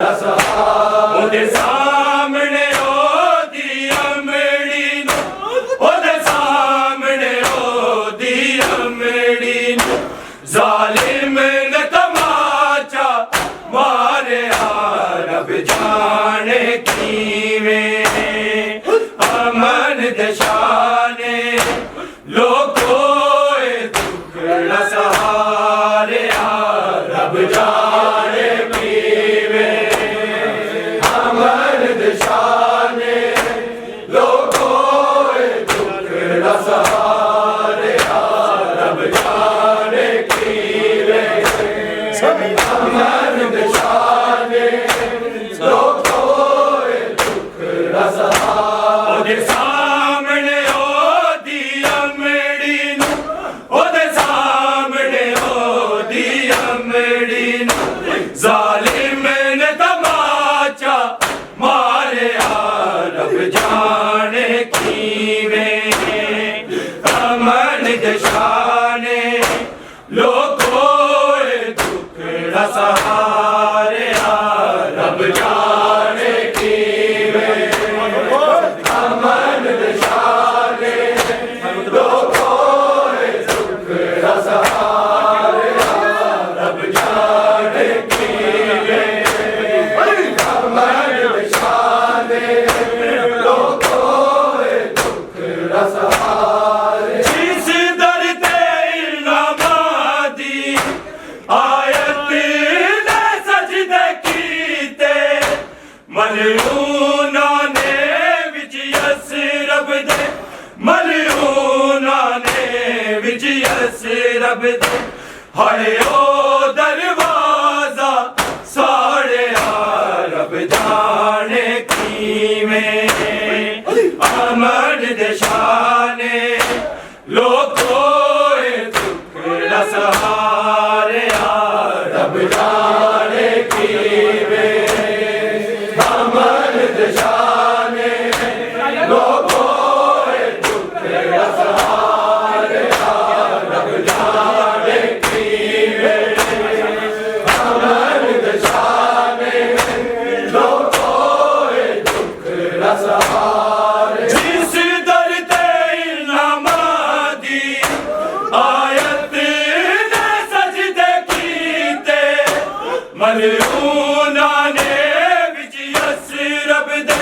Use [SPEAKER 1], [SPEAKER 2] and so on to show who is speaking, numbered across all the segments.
[SPEAKER 1] ਉਹਦੇ ਸਾਹਮਣੇ ਉਹਦੀ ਅਮੜੀ ਨੂੰ, ਉਹਦੇ ਸਾਹਮਣੇ ਉਹਦੀ ਅਮੜੀ ਨੂੰ ਜ਼ਾਲਿਮ ਨੇ ਤਮਾਚਾ ਮਾਰਿਆ। ਰੱਬ ਜਾਣੇ ਕਿਵੇਂ ਅਮਨ ਦੇ ਸ਼ਾਨੇ ਲੋਕੋਏ ਦੁੱਖੜਾ ਸਹਾਰਿਆ। ਰੱਬ ਜਾਣੇ ਕਿਵੇਂ ਅਮਨ ਦੇ ਸ਼ਾਨੇ ਲੋਕੋਏ ਦੁੱਖੜਾ ਸਹਾਰਿਆ। ਰੱਬ ਜਾਣੇ ਕਿਵੇਂ ਅਮਨ ਦੇ ਸ਼ਾਨੇ ਲੋਕੋਏ ਦੁੱਖੜਾ ਸਹਾਰਿਆ। ਉਹਦੇ ਸਾਹਮਣੇ ਉਹਦੀ ਅਮੜੀ ਨੂੰ, ਉਹਦੇ ਸਾਹਮਣੇ ਉਹਦੀ ਅਮੜੀ ਨੂੰ ਜ਼ਾਲਿਮ ਨੇ ਤਮਾਚਾ ਮਾਰਿਆ। ਰੱਬ ਜਾਣੇ ਕਿਵੇਂ ਅਮਨ ਦੇ ਸ਼ਾਨੇ ਲੋਕੋਏ ਦੁੱਖੜਾ ਸਹਾਰਿਆ। ਰੱਬ ਜਾਣੇ ਕਿਵੇਂ ਅਮਨ ਦੇ ਸ਼ਾਨੇ ਲੋਕੋਏ ਦੁੱਖੜਾ ਸਹਾਰਿਆ। ਰੱਬ ਜਾਣੇ ਕਿਵੇਂ ਅਮਨ ਦੇ ਸ਼ਾਨੇ ਲੋਕੋਏ ਦੁੱਖੜਾ ਸਹਾਰਿਆ। ਜਿਸ ਦਰ ਤੇ ਇਲਹਾਮਾਂ ਦੀ ਆਇਤ ਨੇ ਸਜਦੇ ਕੀਤੇ, ਮਲਊਨਾਂ ਨੇ ਵਿੱਚ ਯਸਰਬ ਦੇ, ਮਲਊਨਾਂ ਨੇ ਵਿੱਚ ਯਸਰਬ ਦੇ ਹਾਏ ਉਹ ਦਰਵਾਜ਼ਾ ਸਾੜਿਆ। ਰੱਬ ਜਾਣੇ ਕਿਵੇਂ ਅਮਨ ਦੇ ਸ਼ਾਨੇ ਲੋਕੋਏ ਦੁੱਖੜਾ ਸਹਾਰਿਆ। ਰੱਬ ਜਾਣੇ ਕਿਵੇਂ ਅਮਨ ਦੇ ਸ਼ਾਨੇ ਲੋਕੋਏ ਦੁੱਖੜਾ ਸਹਾਰਿਆ। ਰੱਬ ਜਾਣੇ ਕਿਵੇਂ ਅਮਨ ਦੇ ਸ਼ਾਨੇ ਲੋਕੋਏ ਦੁੱਖੜਾ ਸਹਾਰਿਆ। ਜਿਸ ਦਰ ਤੇ ਇਲਹਾਮਾਂ ਦੀ ਆਇਤ ਨੇ ਸਜਦੇ ਕੀਤੇ, ਮਲਊਨਾਂ ਨੇ ਵਿੱਚ ਯਸਰਬ ਦੇ,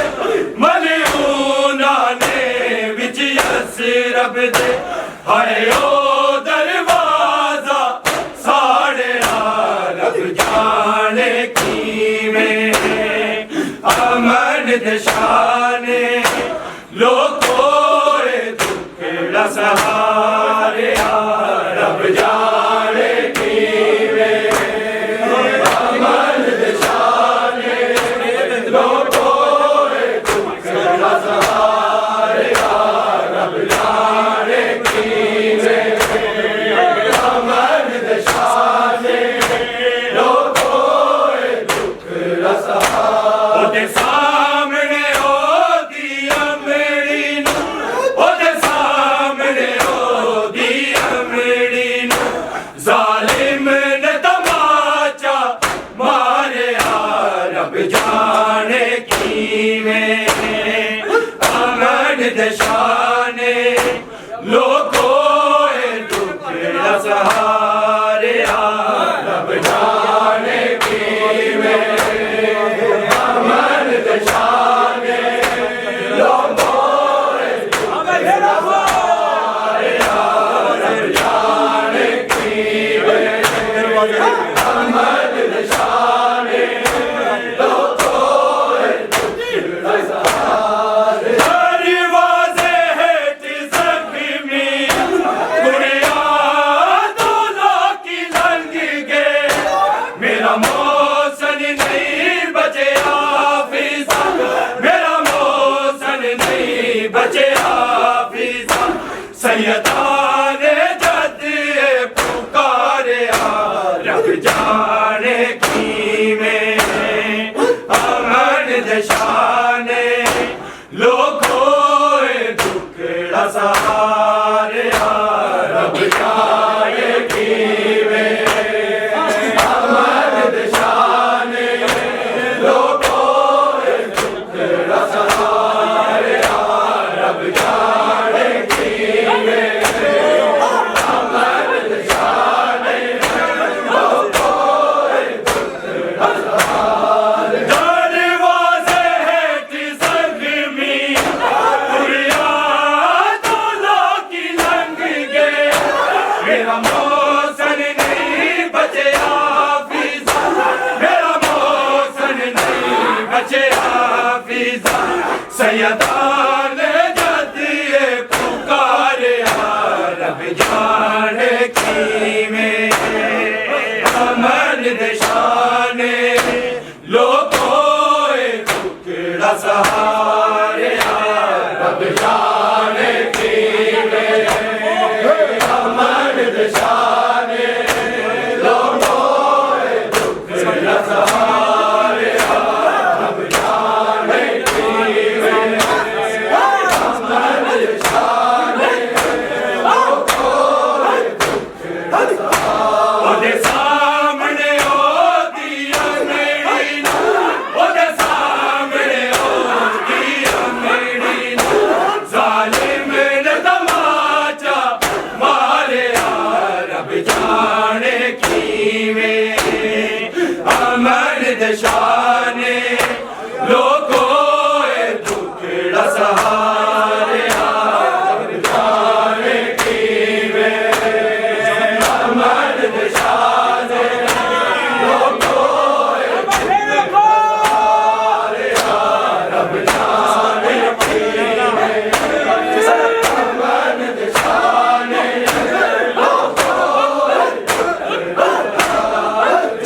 [SPEAKER 1] ਮਲਊਨਾਂ ਨੇ ਵਿੱਚ ਯਸਰਬ ਦੇ ਹਾਏ ਉਹ ਦਰਵਾਜ਼ਾ ਸਾੜਿਆ। ਰੱਬ ਜਾਣੇ ਕਿਵੇਂ ਅਮਨ ਦੇ ਸ਼ਾਨੇ ਲੋਕੋਏ ਦੁੱਖੜਾ ਸਹਾਰਿਆ। ਰੱਬ ਜਾਣੇ ਕਿਵੇਂ ਅਮਨ ਦੇ ਸ਼ਾਨੇ ਲੋਕੋਏ ਦੁੱਖੜਾ ਸਹਾਰਿਆ। ਰੱਬ ਜਾਣੇ ਕਿਵੇਂ ਅਮਨ ਦੇ ਸ਼ਾਨੇ ਲੋਕੋਏ ਦੁੱਖੜਾ ਸਹਾਰਿਆ। ਉਹਦੇ ਸਾਹਮਣੇ ਉਹਦੀ ਅਮੜੀ ਨੂੰ, ਉਹਦੇ ਸਾਹਮਣੇ ਉਹਦੀ ਅਮੜੀ ਨੂੰ ਜ਼ਾਲਿਮ ਨੇ ਤਮਾਚਾ ਮਾਰਿਆ। ਰੱਬ ਜਾਣੇ ਕਿਵੇਂ ਅਮਨ ਦੇ ਸ਼ਾਨੇ ਲੋਕੋਏ ਦੁੱਖੜਾ ਸਹਾਰਿਆ। ਰੱਬ ਜਾਣੇ ਕਿਵੇਂ ਅਮਨ ਦੇ ਸ਼ਾਨੇ ਲੋਕੋਏ ਦੁੱਖੜਾ ਸਹਾਰਿਆ। ਰੱਬ ਜਾਣੇ ਕਿਵੇਂ ਅਮਨ ਦੇ ਸ਼ਾਨੇ ਲੋਕੋਏ ਦੁੱਖੜਾ ਸਹਾਰਿਆ। ਦਰਵਾਜ਼ੇ ਹੇਠ ਜ਼ਖਮੀ ਕੁੜੀਆਂ ਤੋਂ ਲੋਕੀ ਲੰਘ ਗਏ, ਮੇਰਾ ਮੌਸਮ ਨਹੀਂ ਬਚਿਆ ਫਿਜ਼ਾ, ਮੇਰਾ ਮੌਸਮ ਨਹੀਂ ਬਚਿਆ ਫਿਜ਼ਾ। ਸੈਯਦਾਂ ਨੇ ਜਦ ਇਹ ਪੁਕਾਰਿਆ। ਰੱਬ ਜਾਣੇ ਕਿਵੇਂ ਅਮਨ ਦੇ ਸ਼ਾਨੇ ਲੋਕੋਏ ਦੁੱਖੜਾ ਸਹਾਰਿਆ। ਰੱਬ ਜਾਣੇ ਕਿਵੇਂ ਅਮਨ ਦੇ ਸ਼ਾਨੇ सैयदान जातिए पुकारिया रब जाने की में अमन दिशाने लोगों टुकड़ा सहारे रब जाने की में अमन दिशाने लोगों टुकड़ा सहारे रब जाने की में अमन दिशाने ओदे सामने ओ दिया मेरी ओदे सामने ओ दिया मेरी जालिम ने तमाचा मारे रब जाने की में अमन दशाने लोगों टुकड़ा सहारे रब जाने की में अमन दशाने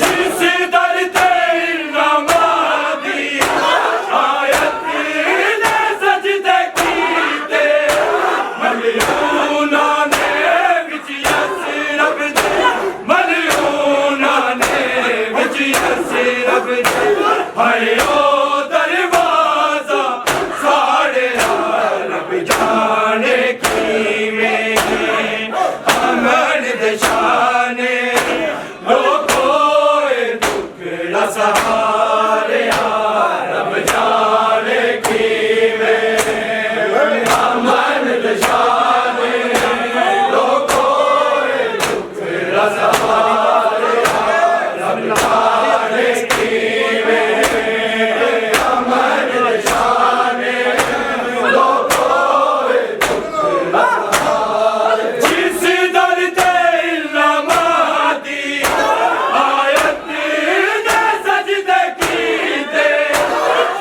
[SPEAKER 1] जिस दर तेरी नमाज़ी आयत ने सजदे कीते मलयूना ने विच यसरब दे मलयूना ने विच यसरब दे हाय ओ दरवाज़ा साड़े रब जाने की में अमन दशाने लोगों टुकड़ा सहारे रब जाने की में अमन दशाने लोगों टुकड़ा सहारे रब जाने की में अमन दशाने जिस दर तेरी नमाज़ी आयत ने सजदे कीते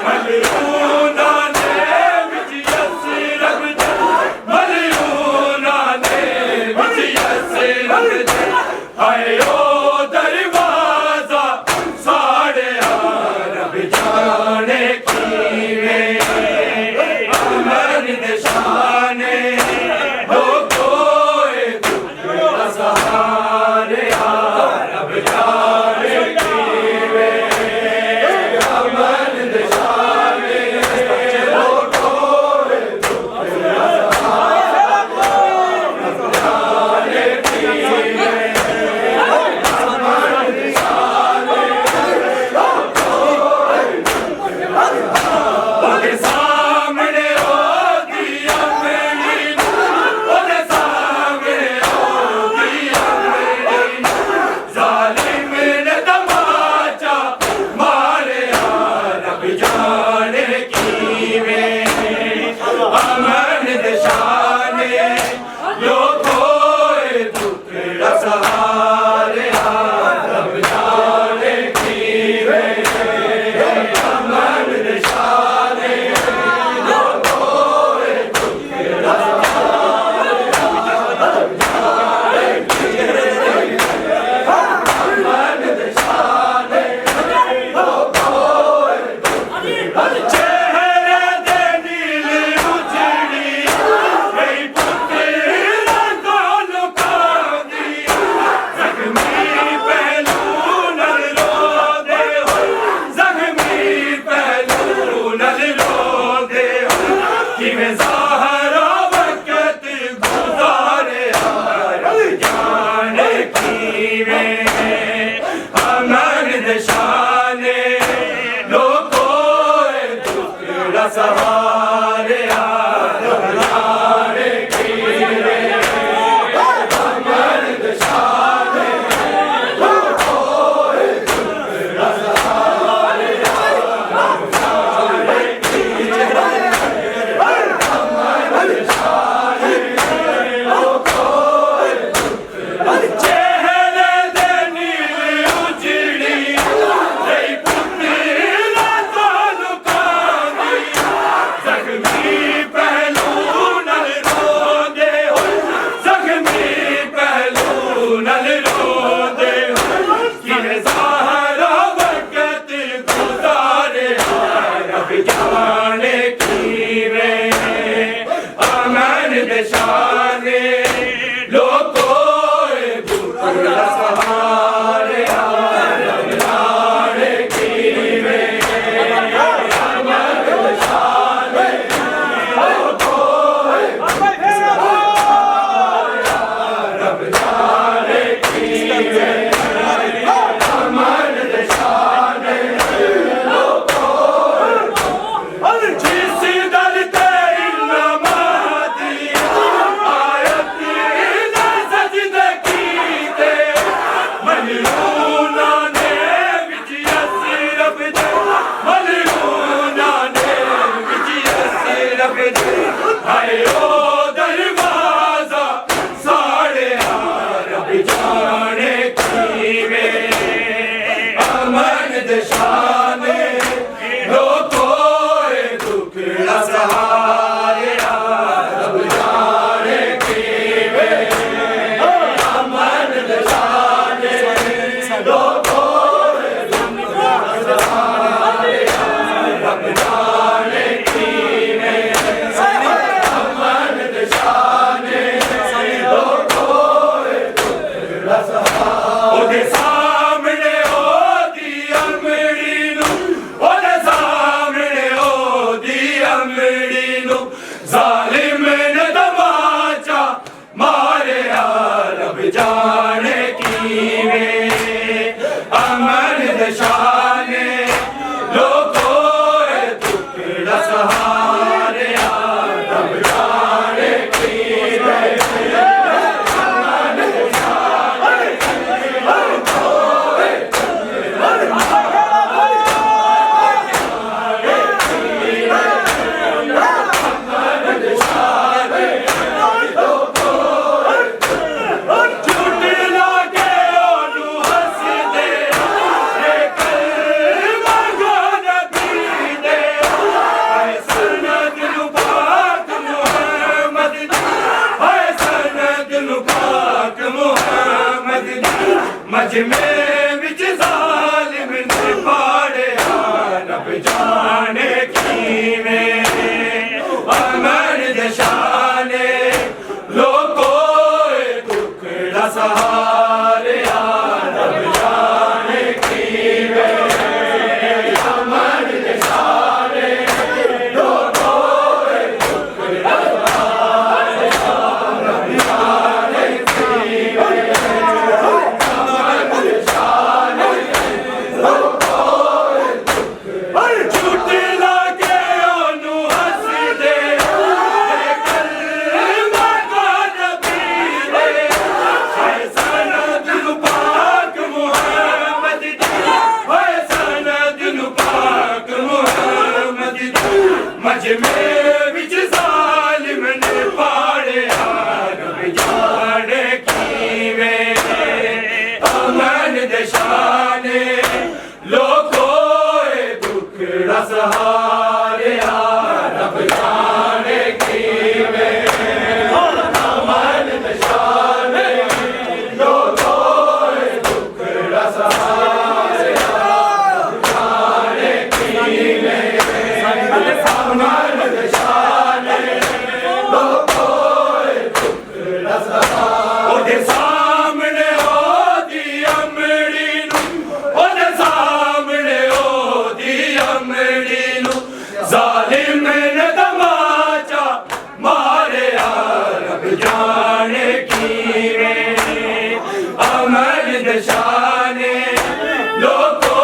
[SPEAKER 1] मलयूना ने विच यसरब दे मलयूना ने विच यसरब दे हाय ओ दरवाज़ा साड़े रब जाने की में अमन दशाने लोगों टुकड़ा सहारे रब जाने की में अमन दशाने लोगों टुकड़ा सहारे रब जाने की में अमन दशाने ओदे सामने ओ दिया मेरी ओदे सामने ओ दिया मेरी जालिम ने तमाचा मारे रब जाने की में अमन दशाने लोगों टुकड़ा सहारे रब जाने की में अमन दशाने चेहरे दे नील उजड़ी गई पुत्रा को लुकांदी जख्मी पहलू नल रो दे जख्मी पहलू नल रो दे किवें ज़ाहरा वक़्त गुज़ारे रब जाने की में अमन दशाने लोगों टुकड़ा सहारे रब जाने की में अमन दशाने लोगों टुकड़ा सहारे रब जाने की में अमन दशाने दशाने लोको दुखड़ा सहारे रब जाने कीवे अमन दशाने लोको रब जाने कीवे अमन दशाने लोको जिस दर तेरी नमाज़ी आयत न सजदे कीते मलूना ने विच रब दे मलूना ने विच रब दे हाय ओ दरवाज़ा साड़े रब जाने कीवे अमन दशाने लोको दुखड़ा सहारे रब जाने कीवे अमन दशाने लोको दुखड़ा सहारे रब जाने कीवे अमन दशाने लोको दुखड़ा सहारे ओदे सामने ओदी अमड़ी नू ओदे सामने ओदी अमड़ी नू जालिम ने तमाचा मारे रब जाने कीवे अमन दशाने लोको दुखड़ा सहारे रब जाने कीवे अमन दशाने लोको झूठ लागे ओनू हंस दे रे कलमा गोद पींदे हाय सनद नू पाक मुहम्मद दी हाय सनद नू पाक मुहम्मद दी मजमे विच जालिम ने पाड़िया रब जाने कीवे अमन दशाने लोको दुखड़ा सहारे रब जाने कीवे अमन दशाने लोको दुखड़ा सहारे रब जाने कीवे अमन दशाने लोको झूठ लागे ओनू हंस दे रे कलमा गोद पींदे हाय सनद नू पाक मुहम्मद दी हाय सनद नू पाक मुहम्मद दी मजमे विच जालिम ने पाड़िया रब जाने कीवे अमन दशाने लोको दुखड़ा सहारे रब जाने कीवे अमन दशाने लोको दुखड़ा सहारे रब जाने कीवे अमन दशाने लोको दुखड़ा सहारे ओदे सामने ओदी अमड़ी नू ओदे सामने ओदी अमड़ी नू जालिम ने तमाचा मारे रब जाने कीवे अमन दशाने लोको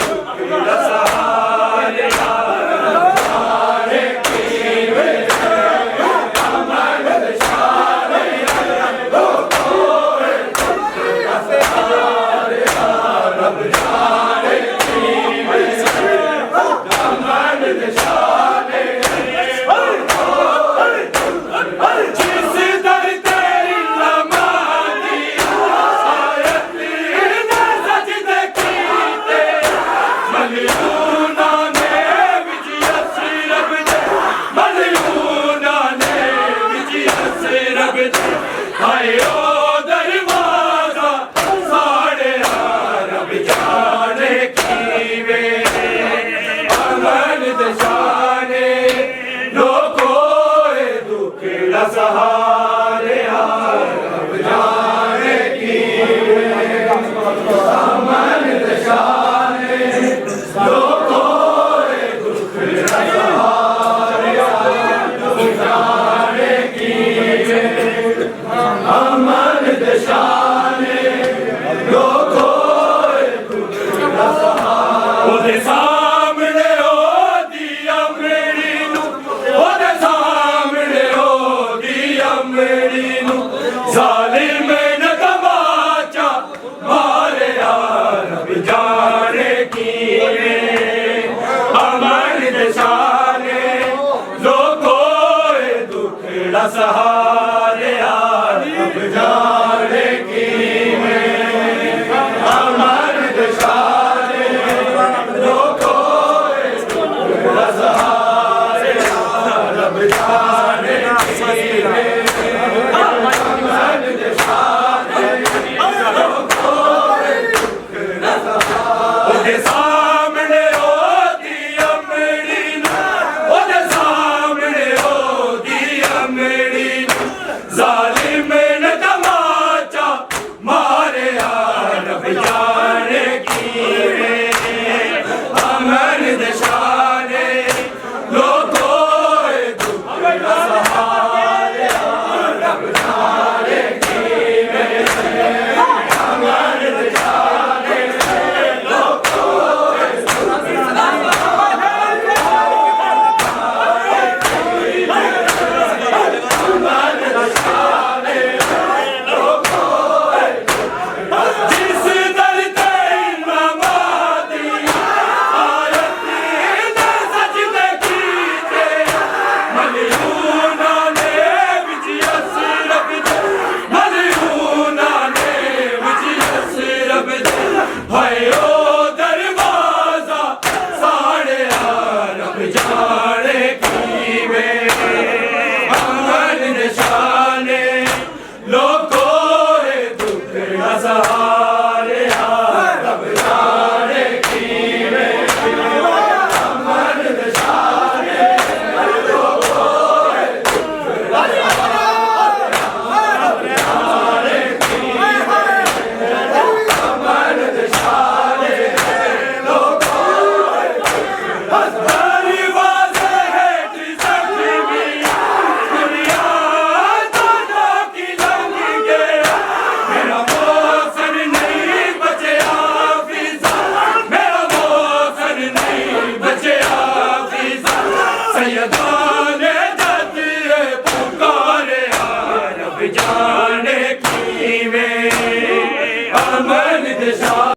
[SPEAKER 1] दुखड़ा सहारे रब जाने कीवे अमन दशाने लोको दुखड़ा सहारे रब जाने कीवे अमन दशाने जिस दर तेरी नमाज़ी आयत न सजदे कीते मलूना ने विच रब दे मलूना ने विच रब दे हाय ओ दरवाज़ा साड़े रब जाने कीवे अमन दशाने लोको दुखड़ा सहारे रब जाने की अमन दशाने लोगों दुख सहारे रब जाने की अमन दशाने लोगों दुख सहारे सामने ओ दिया मेरी नू ओदे सामने ओ दिया मेरी नू जालिम न तमाचा मारे रब जाने की अमन दशाने लोगों दुखड़ा सहारे रब जाने की अमन दशाने लोगों दुखड़ा सहारे रब जाने की अमन दशाने ओदे सामने ओ दिया मेरी नू ओदे सामने ओ दिया मेरी नू जालिम न तमाचा मारे रब जाने की अमन दशाने लोगों दुखड़ा सहारे रब जाने की अमन दशाने जिस दर ते नमाज़ी आयत ने सजदे कीते मलयूना ने विच असरब दे मलयूना ने विच असरब दे हाय ओ दरवाजा साड़े रब जाने